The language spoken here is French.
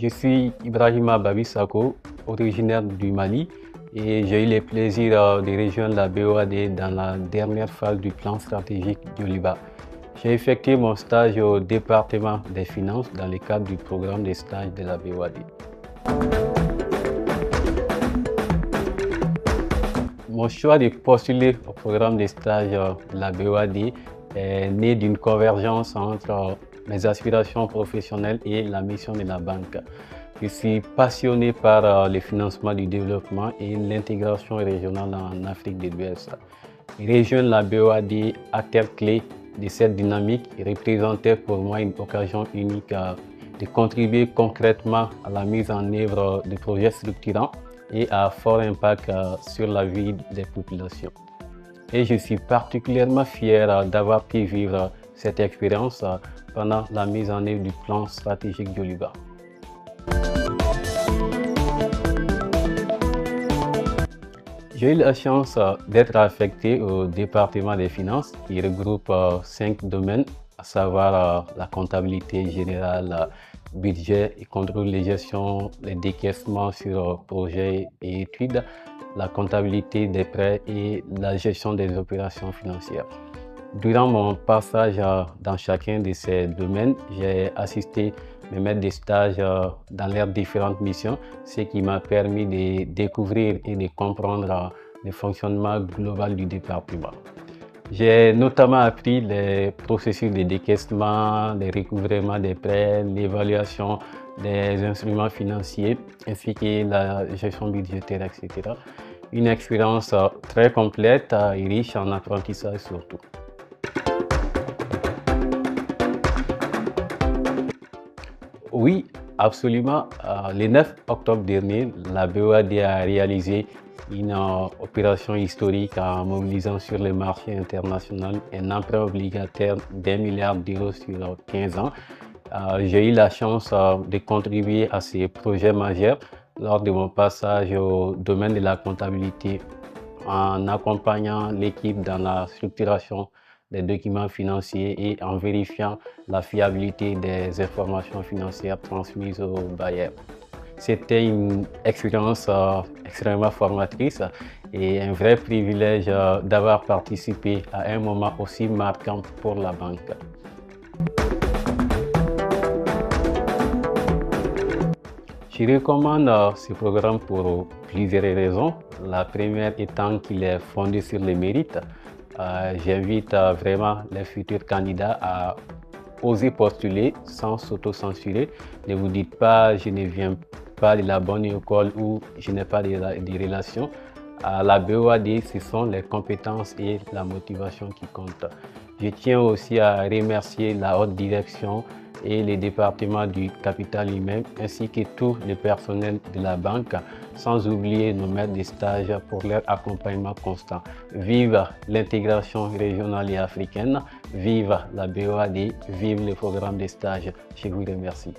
Je suis Ibrahima Babissako, originaire du Mali, et j'ai eu le plaisir de rejoindre la BOAD dans la dernière phase du plan stratégique Joliba. J'ai effectué mon stage au département des finances dans le cadre du programme de stage de la BOAD. Mon choix de postuler au programme de stage de la BOAD est né d'une convergence entre mes aspirations professionnelles et la mission de la banque. Je suis passionné par le financement du développement et l'intégration régionale en Afrique de l'Ouest. Rejoindre la BOAD, acteur clé de cette dynamique, représentait pour moi une occasion unique de contribuer concrètement à la mise en œuvre de projets structurants et à fort impact sur la vie des populations. Et je suis particulièrement fier d'avoir pu vivre cette expérience pendant la mise en œuvre du plan stratégique Joliba. J'ai eu la chance d'être affecté au département des finances qui regroupe 5 domaines, à savoir la comptabilité générale, budget et contrôle de gestion, les décaissements sur projets et études, la comptabilité des prêts et la gestion des opérations financières. Durant mon passage dans chacun de ces domaines, j'ai assisté mes maîtres de stage dans leurs différentes missions, ce qui m'a permis de découvrir et de comprendre le fonctionnement global du département. J'ai notamment appris les processus de décaissement, le recouvrement des prêts, l'évaluation des instruments financiers ainsi que la gestion budgétaire, etc. Une expérience très complète et riche en apprentissage surtout. Oui, absolument. Le 9 octobre dernier, la BOAD a réalisé une opération historique en mobilisant sur le marché international un emprunt obligataire d'1 milliard d'euros sur 15 ans. J'ai eu la chance de contribuer à ces projets majeurs lors de mon passage au domaine de la comptabilité en accompagnant l'équipe dans la structuration des documents financiers et en vérifiant la fiabilité des informations financières transmises aux bailleurs. C'était une expérience extrêmement formatrice et un vrai privilège d'avoir participé à un moment aussi marquant pour la banque. Je recommande ce programme pour plusieurs raisons. La première étant qu'il est fondé sur les mérites. J'invite vraiment les futurs candidats à oser postuler sans s'auto-censurer. Ne vous dites pas « je ne viens pas de la bonne école » ou « je n'ai pas de relations ». À la BOAD, ce sont les compétences et la motivation qui comptent. Je tiens aussi à remercier la haute direction et les départements du capital humain ainsi que tout le personnel de la banque, sans oublier nos maîtres de stage pour leur accompagnement constant. Vive l'intégration régionale et africaine, vive la BOAD, vive le programme de stage. Je vous remercie.